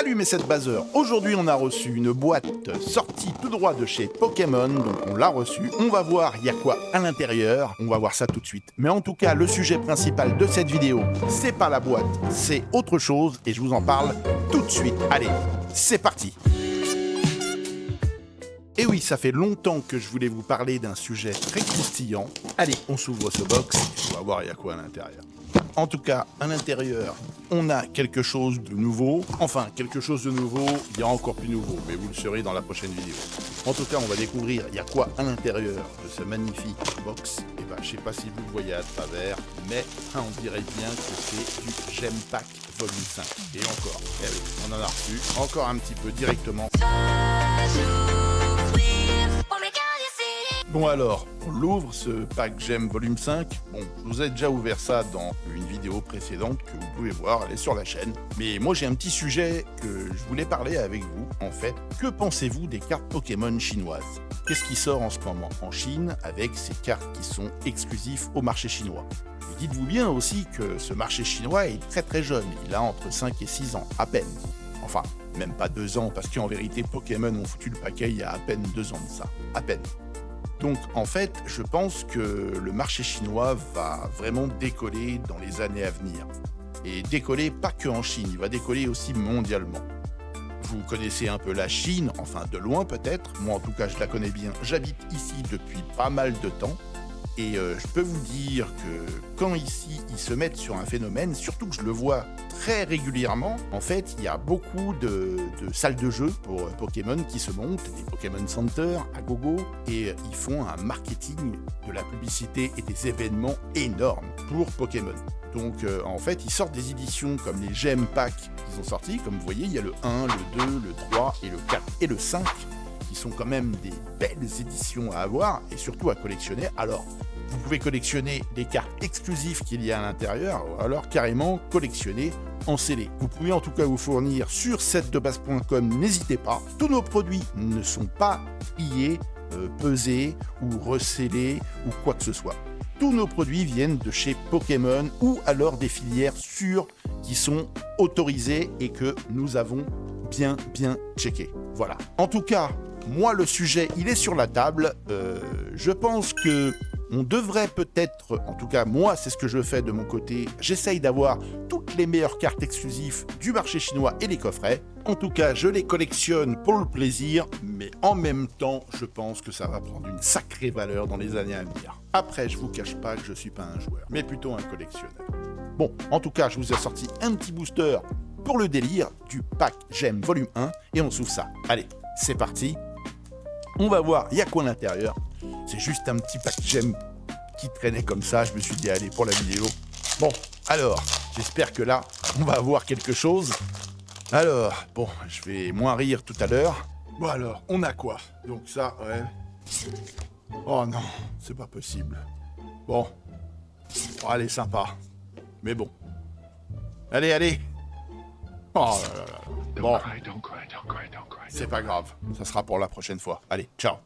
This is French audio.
Salut mes 7 baseurs. Aujourd'hui on a reçu une boîte sortie tout droit de chez Pokémon, donc on l'a reçue. On va voir il y a quoi à l'intérieur, on va voir ça tout de suite. Mais en tout cas le sujet principal de cette vidéo, c'est pas la boîte, c'est autre chose et je vous en parle tout de suite. Allez, c'est parti. Et oui, ça fait longtemps que je voulais vous parler d'un sujet très croustillant. Allez, on s'ouvre ce box, on va voir il y a quoi à l'intérieur. En tout cas, à l'intérieur, on a quelque chose de nouveau. Enfin, quelque chose de nouveau, il y a encore plus nouveau, mais vous le saurez dans la prochaine vidéo. En tout cas, on va découvrir il y a quoi à l'intérieur de ce magnifique box. Et ben, je sais pas si vous le voyez à travers, mais on dirait bien que c'est du Gem Pack Volume 5. Et encore, eh oui, on en a reçu encore un petit peu directement. Bon alors, on l'ouvre ce pack Gem Volume 5. Bon, je vous ai déjà ouvert ça dans une vidéo précédente que vous pouvez voir, elle est sur la chaîne. Mais moi j'ai un petit sujet que je voulais parler avec vous, en fait. Que pensez-vous des cartes Pokémon chinoises? Qu'est-ce qui sort en ce moment en Chine avec ces cartes qui sont exclusives au marché chinois? Et dites-vous bien aussi que ce marché chinois est très très jeune, il a entre 5 et 6 ans, à peine. Enfin, même pas 2 ans, parce qu'en vérité Pokémon ont foutu le paquet il y a à peine 2 ans de ça, à peine. Donc en fait, je pense que le marché chinois va vraiment décoller dans les années à venir. Et décoller pas que en Chine, il va décoller aussi mondialement. Vous connaissez un peu la Chine, enfin de loin peut-être, moi en tout cas je la connais bien, j'habite ici depuis pas mal de temps. Et je peux vous dire que quand ici ils se mettent sur un phénomène, surtout que je le vois très régulièrement, en fait il y a beaucoup de salles de jeu pour Pokémon qui se montent, des Pokémon Center à gogo, et ils font un marketing de la publicité et des événements énormes pour Pokémon. Donc en fait ils sortent des éditions comme les Gem Pack qu'ils ont sortis, comme vous voyez il y a le 1, le 2, le 3 et le 4 et le 5. Qui sont quand même des belles éditions à avoir et surtout à collectionner. Alors, vous pouvez collectionner les cartes exclusives qu'il y a à l'intérieur ou alors carrément collectionner en scellé. Vous pouvez en tout cas vous fournir sur setdebase.com, n'hésitez pas. Tous nos produits ne sont pas triés, pesés ou recellés ou quoi que ce soit. Tous nos produits viennent de chez Pokémon ou alors des filières sûres qui sont autorisées et que nous avons bien checké. Voilà. En tout cas, moi, le sujet, il est sur la table. Je pense que on devrait peut-être, en tout cas, moi, c'est ce que je fais de mon côté. J'essaye d'avoir toutes les meilleures cartes exclusives du marché chinois et les coffrets. En tout cas, je les collectionne pour le plaisir, mais en même temps, je pense que ça va prendre une sacrée valeur dans les années à venir. Après, je vous cache pas que je suis pas un joueur, mais plutôt un collectionneur. Bon, en tout cas, je vous ai sorti un petit booster pour le délire du pack Gem Volume 1 et on s'ouvre ça. Allez, c'est parti. On va voir, il y a quoi à l'intérieur. C'est juste un petit pack Gem qui traînait comme ça. Je me suis dit, allez, pour la vidéo. Bon, alors, j'espère que là, on va avoir quelque chose. Alors, bon, je vais moins rire tout à l'heure. Bon alors, on a quoi? Donc ça, ouais. Oh non, c'est pas possible. Bon, elle est sympa. Mais bon. Allez. Oh là là là. Bon. C'est pas grave, ça sera pour la prochaine fois. Allez, ciao.